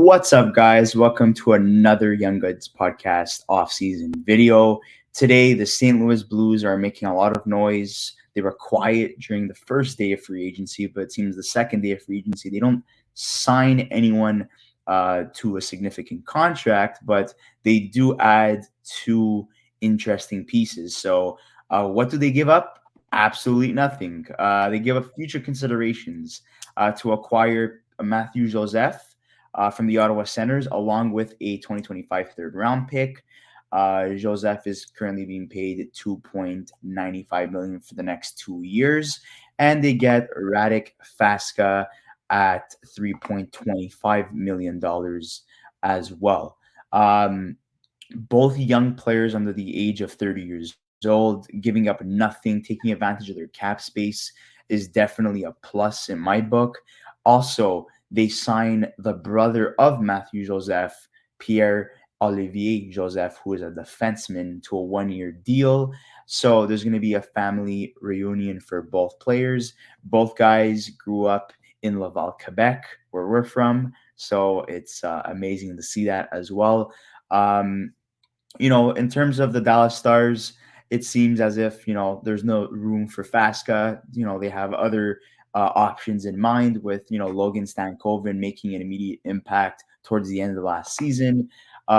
What's up, guys? Welcome to another Young Goods podcast off-season video. Today, the St. Louis Blues are making a lot of noise. They were quiet during the first day of free agency, but it seems the second day of free agency, they don't sign anyone to a significant contract, but they do add two interesting pieces. So what do they give up? Absolutely nothing. They give up future considerations to acquire Mathieu Joseph from the Ottawa Senators, along with a 2025 third-round pick. Joseph is currently being paid $2.95 million for the next 2 years, and they get Radek Faska at $3.25 million as well. Both young players under the age of 30 years old, giving up nothing, taking advantage of their cap space is definitely a plus in my book. Also, they sign the brother of Mathieu Joseph, Pierre-Olivier Joseph, who is a defenseman, to a 1-year deal. So there's going to be a family reunion for both players. Both guys grew up in Laval, Quebec, where we're from. So it's amazing to see that as well. In terms of the Dallas Stars, it seems as if, there's no room for Faska. They have other options in mind with, Logan Stankoven making an immediate impact towards the end of the last season. They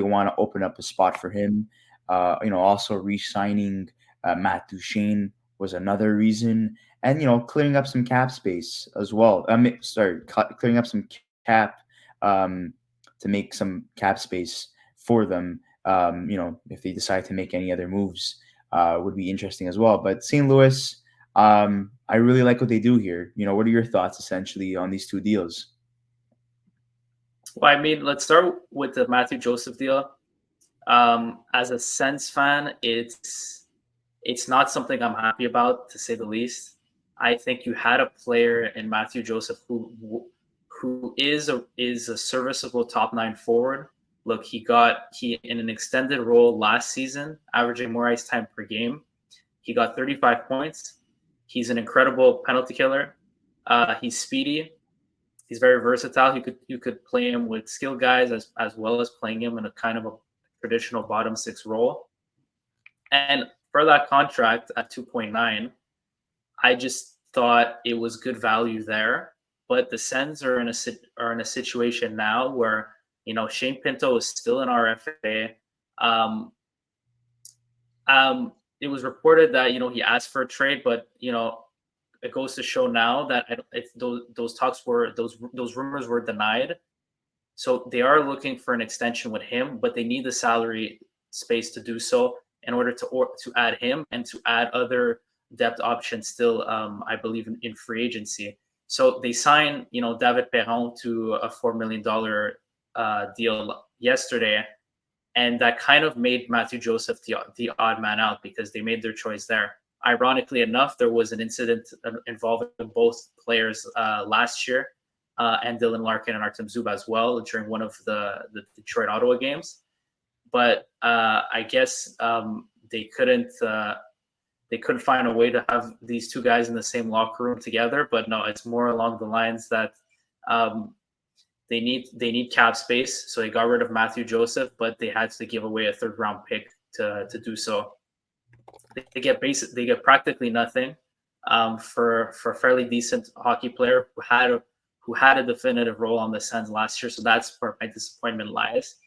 want to open up a spot for him. Also re-signing Matt Duchene was another reason. And, clearing up some cap space as well. Clearing up some cap to make some cap space for them. If they decide to make any other moves, would be interesting as well. But St. Louis, I really like what they do here. What are your thoughts essentially on these two deals? Well, let's start with the Mathieu Joseph deal. As a Sens fan, it's not something I'm happy about, to say the least. I think you had a player in Mathieu Joseph who is a serviceable top 9 forward. Look, he in an extended role last season, averaging more ice time per game. He got 35 points. He's an incredible penalty killer. He's speedy. He's very versatile. You could play him with skilled guys as well as playing him in a kind of a traditional bottom 6 role. And for that contract at 2.9, I just thought it was good value there. But the Sens are in a situation now where Shane Pinto is still an RFA. It was reported that he asked for a trade, but it goes to show now that those rumors were denied. So they are looking for an extension with him, but they need the salary space to do so in order to add him and to add other depth options still, I believe, in free agency. So they signed David Perron to a $4 million deal yesterday, and that kind of made Mathieu Joseph the odd man out because they made their choice there. Ironically enough, there was an incident involving both players last year, and Dylan Larkin and Artem Zub as well during one of the Detroit-Ottawa games. But I guess they couldn't find a way to have these two guys in the same locker room together. But no, it's more along the lines that they need cap space, so they got rid of Mathieu Joseph, but they had to give away a third-round pick to do so. They get practically nothing for a fairly decent hockey player who had a definitive role on the Sens last year. So that's where my disappointment lies.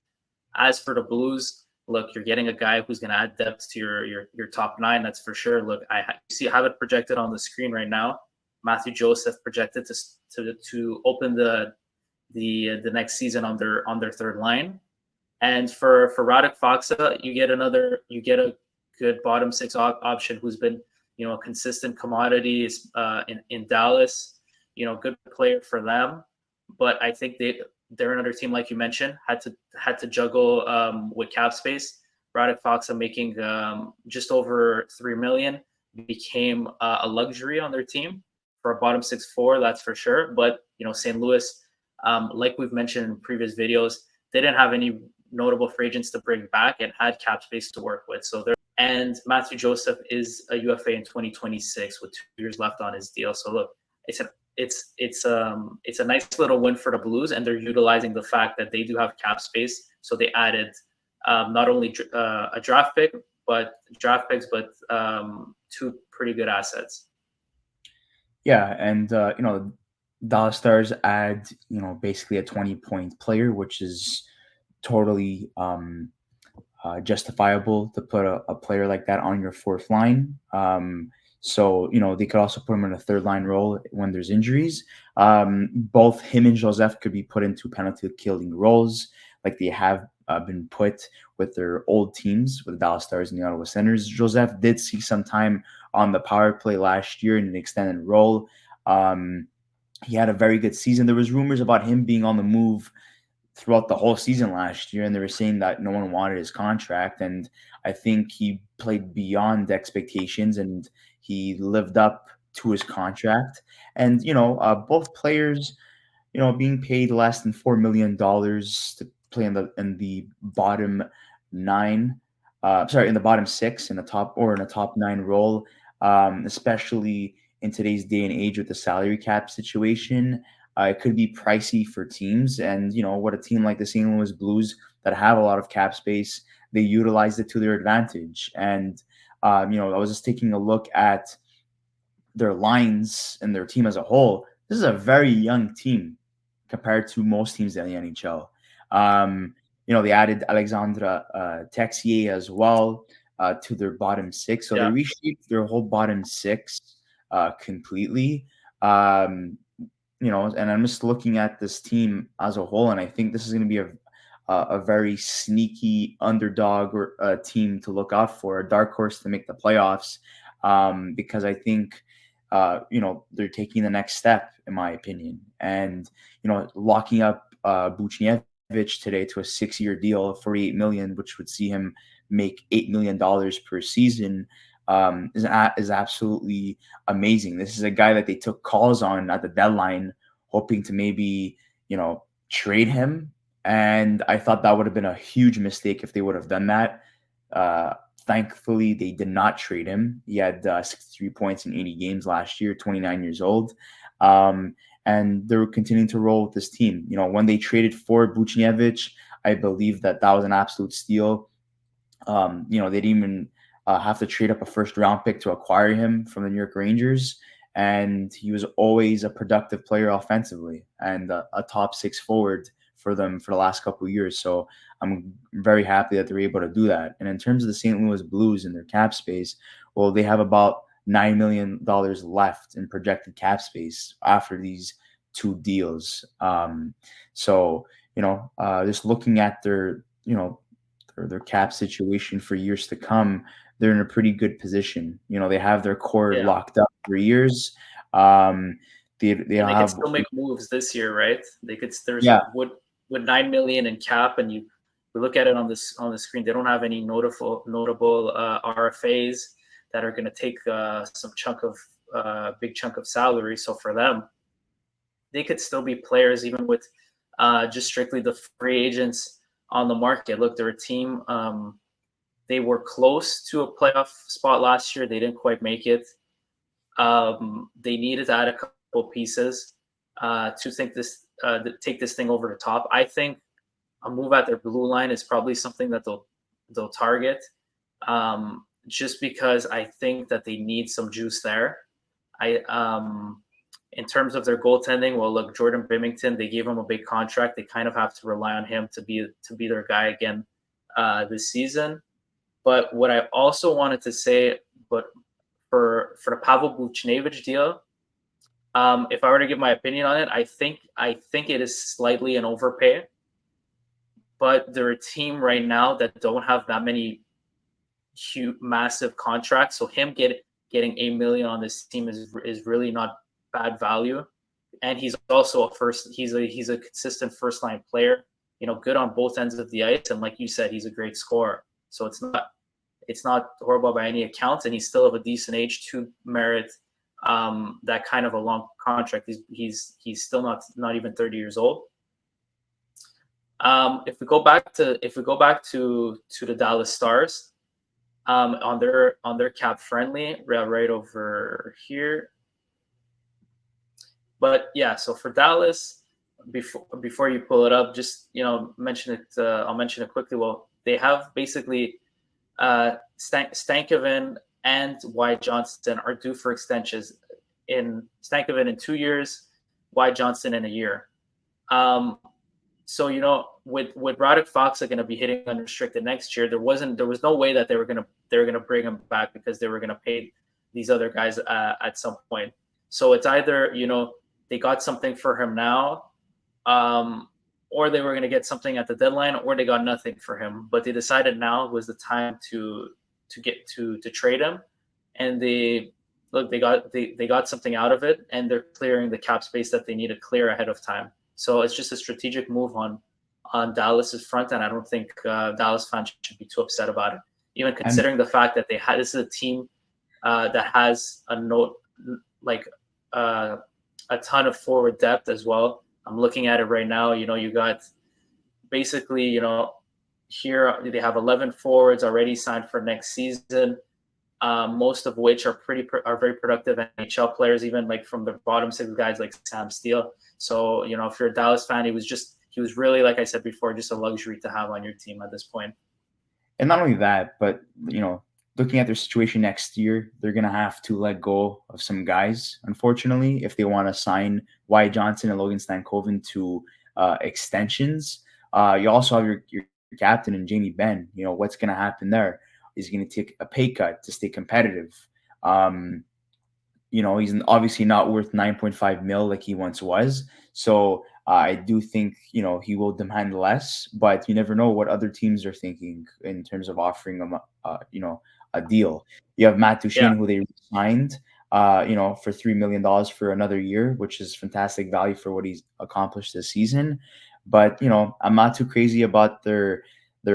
As for the Blues, look, you're getting a guy who's going to add depth to your top 9. That's for sure. Look, I have it projected on the screen right now. Mathieu Joseph projected to open the next season on their third line, and for Radek Faksa, you get a good bottom 6 option who's been a consistent commodity in Dallas, good player for them. But I think they're another team, like you mentioned, had to juggle with cap space. Radek Faksa making just over $3 million became a luxury on their team for a bottom 6 forward, that's for sure. But St. Louis, like we've mentioned in previous videos, they didn't have any notable free agents to bring back and had cap space to work with. And Mathieu Joseph is a UFA in 2026 with 2 years left on his deal. So look, it's a nice little win for the Blues, and they're utilizing the fact that they do have cap space. So they added not only a draft picks, but two pretty good assets. Yeah, and Dallas Stars add basically a 20-point player, which is totally justifiable to put a player like that on your fourth line. So they could also put him in a third line role when there's injuries. Both him and Joseph could be put into penalty killing roles, like they have been put with their old teams, with the Dallas Stars and the Ottawa Senators. Joseph did see some time on the power play last year in an extended role. He had a very good season. There was rumors about him being on the move throughout the whole season last year, and they were saying that no one wanted his contract. And I think he played beyond expectations, and he lived up to his contract. And both players, being paid less than $4 million to play in the bottom nine, in the bottom six in a top nine role, especially in today's day and age with the salary cap situation. It could be pricey for teams, and what a team like the St. Louis Blues that have a lot of cap space, they utilized it to their advantage. And I was just taking a look at their lines and their team as a whole. This is a very young team compared to most teams in the NHL. They added Alexandre Texier as well to their bottom six, so they reshaped their whole bottom six completely. And I'm just looking at this team as a whole, and I think this is going to be a very sneaky underdog or team to look out for, a dark horse to make the playoffs, because I think they're taking the next step, in my opinion. And locking up Buchnevich today to a 6-year deal of $48 million, which would see him make $8 million per season, is absolutely amazing. This is a guy that they took calls on at the deadline, hoping to maybe trade him, and I thought that would have been a huge mistake if they would have done that. Thankfully, they did not trade him. He had 63 points in 80 games last year, 29 years old. And they're continuing to roll with this team. When they traded for Buchnevich, I believe that was an absolute steal. They didn't even have to trade up a first-round pick to acquire him from the New York Rangers. And he was always a productive player offensively and a top six forward for them for the last couple of years. So I'm very happy that they're able to do that. And in terms of the St. Louis Blues and their cap space, well, they have about $9 million left in projected cap space after these two deals. Just looking at their cap situation for years to come, they're in a pretty good position. They have their core locked up for years. They can still make moves this year, right? They could. With $9 million in cap, and we look at it on the screen, they don't have any notable RFAs that are going to take big chunk of salary. So for them, they could still be players even with just strictly the free agents on the market. Look, they're a team. They were close to a playoff spot last year. They didn't quite make it. They needed to add a couple pieces to take this thing over the top. I think a move at their blue line is probably something that they'll target, just because I think that they need some juice there. In terms of their goaltending, well, look, Jordan Binnington, they gave him a big contract. They kind of have to rely on him to be their guy again this season. But what I also wanted to say, but for the Pavel Buchnevich deal, if I were to give my opinion on it, I think it is slightly an overpay. But they're a team right now that don't have that many huge, massive contracts. So him getting $8 million on this team is really not bad value. And he's also he's a consistent first line player. Good on both ends of the ice, and like you said, he's a great scorer. So it's not horrible by any accounts, and he's still of a decent age to merit that kind of a long contract. He's still not even 30 years old. If we go back to the Dallas Stars, on their cap friendly, right over here. But yeah, so for Dallas, before you pull it up, just mention it. I'll mention it quickly. Well, they have basically Stankoven and Wyatt Johnston are due for extensions. In Stankoven in 2 years, Wyatt Johnston in a year. So with Radek Faksa going to be hitting unrestricted next year, there was no way that they were gonna bring him back because they were gonna pay these other guys at some point. So it's either they got something for him now, or they were gonna get something at the deadline, or they got nothing for him. But they decided now was the time to trade him, and they got something out of it, and they're clearing the cap space that they need to clear ahead of time. So it's just a strategic move on Dallas's front, and I don't think Dallas fans should be too upset about it. Even considering the fact that this is a team that has a ton of forward depth as well. I'm looking at it right now. You got basically here they have 11 forwards already signed for next season. Most of which are very productive NHL players, even like from the bottom six guys like Sam Steele. So, if you're a Dallas fan, he was really, like I said before, just a luxury to have on your team at this point. And not only that, but, looking at their situation next year, they're going to have to let go of some guys, unfortunately, if they want to sign Wyatt Johnston and Logan Stankoven to extensions. You also have your captain and Jamie Benn. What's going to happen there? Is going to take a pay cut to stay competitive. He's obviously not worth 9.5 mil like he once was. So I do think, he will demand less, but you never know what other teams are thinking in terms of offering him, a deal. You have Matt Duchene, who they signed, for $3 million for another year, which is fantastic value for what he's accomplished this season. But, I'm not too crazy about their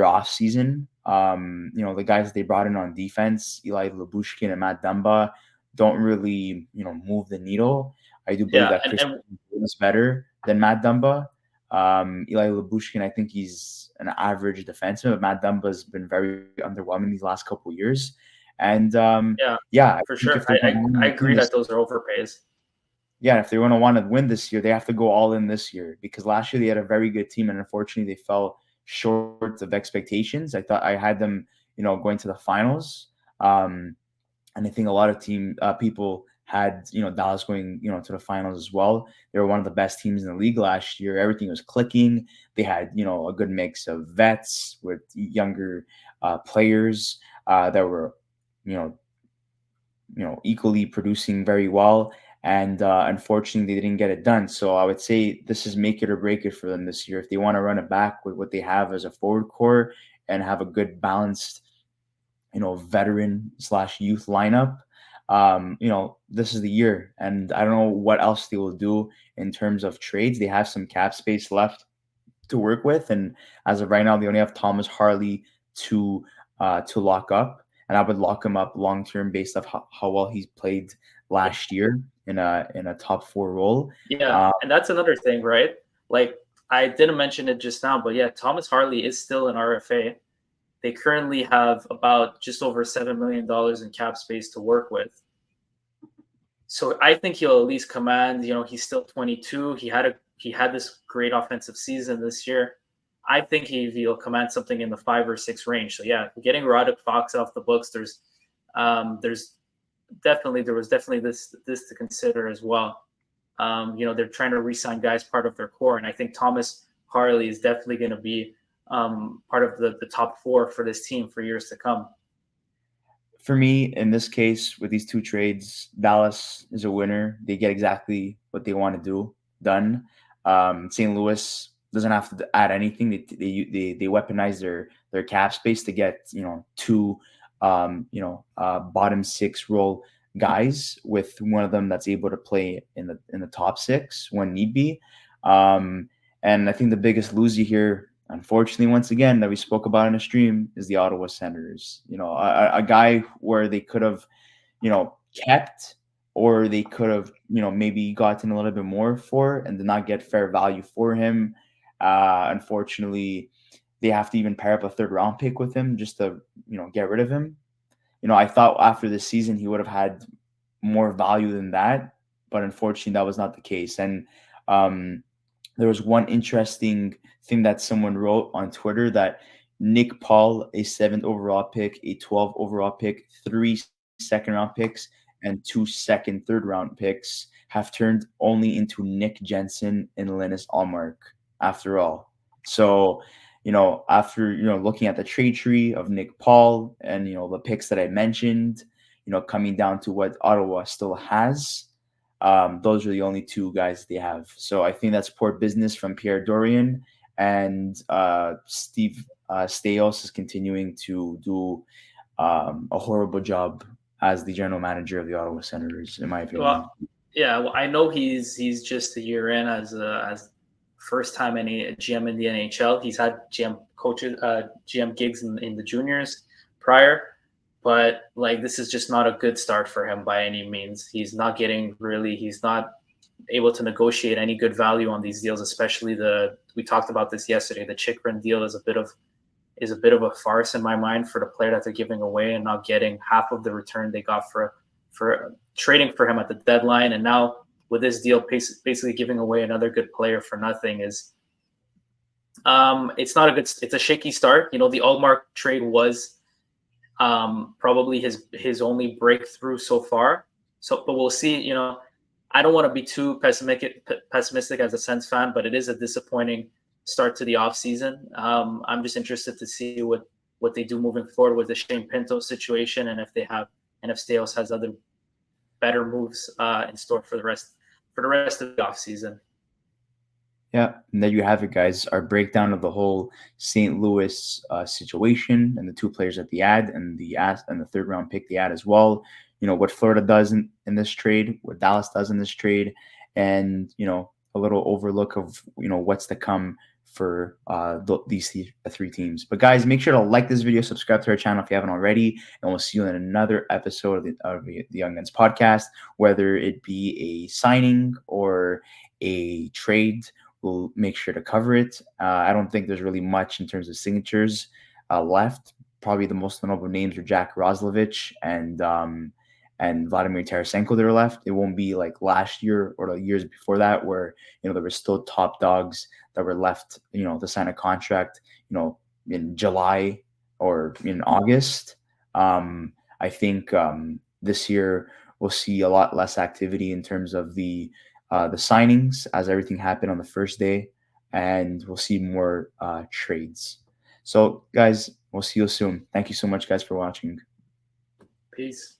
off season. The guys that they brought in on defense, Eli Lyubushkin and Matt Dumba, don't really, move the needle. I do believe that Chris is better than Matt Dumba. Eli Lyubushkin, I think he's an average defenseman, but Matt Dumba's been very underwhelming these last couple of years. And for sure, I agree that those are overpays. Yeah, if they want to win this year, they have to go all in this year, because last year they had a very good team, and unfortunately they fell short of expectations. I thought I had them, going to the finals. And I think a lot of people had, Dallas going, to the finals as well. They were one of the best teams in the league last year. Everything was clicking. They had, a good mix of vets with younger players that were, equally producing very well. And unfortunately, they didn't get it done. So I would say this is make it or break it for them this year. If they want to run it back with what they have as a forward core and have a good balanced, veteran / youth lineup, this is the year. And I don't know what else they will do in terms of trades. They have some cap space left to work with, and as of right now, they only have Thomas Harley to lock up, and I would lock him up long term based off how well he's played last year in a top 4 role. Yeah, and that's another thing, right? Like, I didn't mention it just now, but yeah, Thomas Harley is still an RFA. They currently have about just over $7 million in cap space to work with. So I think he'll at least command, he's still 22. He had this great offensive season this year. I think he'll command something in the 5 or 6 range. So yeah, getting Radek Faksa off the books, there was definitely this to consider as well. They're trying to re-sign guys part of their core, and I think Thomas Harley is definitely going to be part of the top 4 for this team for years to come. For me, in this case, with these 2 trades, Dallas is a winner. They get exactly what they want to do done. St. Louis doesn't have to add anything. They weaponize their cap space to get 2 bottom 6 role guys, with one of them that's able to play in the top 6 when need be. And I think the biggest loser here, unfortunately, once again, that we spoke about in a stream, is the Ottawa Senators. A guy where they could have, kept, or they could have, maybe gotten a little bit more for, and did not get fair value for him. Unfortunately, they have to even pair up a 3rd round pick with him just to, get rid of him. I thought after this season he would have had more value than that, but unfortunately that was not the case. And um, there was one interesting thing that someone wrote on Twitter that Nick Paul, a 7th overall pick, a 12th overall pick, 3 second-round picks, and 2 third-round picks have turned only into Nick Jensen and Linus Allmark after all. So, after, looking at the trade tree of Nick Paul and, the picks that I mentioned, coming down to what Ottawa still has, those are the only two guys they have. So I think that's poor business from Pierre Dorian, and Steve Staios is continuing to do a horrible job as the general manager of the Ottawa Senators, in my opinion. Well, yeah, well, I know he's just a year in as first time any GM in the NHL. He's had GM gigs in the juniors prior, but like this is just not a good start for him by any means. He's not able to negotiate any good value on these deals, especially we talked about this yesterday. The Chychrun deal is a bit of a farce in my mind for the player that they're giving away and not getting half of the return they got for trading for him at the deadline. And now with this deal, basically giving away another good player for nothing is it's a shaky start. The Allmark trade was probably his only breakthrough so far. But we'll see. I don't want to be too pessimistic as a Sens fan, but it is a disappointing start to the offseason. I'm just interested to see what they do moving forward with the Shane Pinto situation, and if Staios has other better moves in store for the rest of the offseason. Yeah, and there you have it, guys. Our breakdown of the whole St. Louis situation and the two players at the ad and the 3rd-round pick the ad as well. What Florida does in this trade, what Dallas does in this trade, and a little overlook of what's to come for these three teams. But guys, make sure to like this video, subscribe to our channel if you haven't already, and we'll see you in another episode of the Young Guns podcast. Whether it be a signing or a trade, we'll make sure to cover it. I don't think there's really much in terms of signatures left. Probably the most notable names are Jack Roslovich and Vladimir Tarasenko that are left. It won't be like last year or the years before that where, there were still top dogs that were left, to sign a contract, in July or in August. I think this year we'll see a lot less activity in terms of the signings as everything happened on the first day, and we'll see more trades. So guys, we'll see you soon. Thank you so much, guys, for watching. Peace.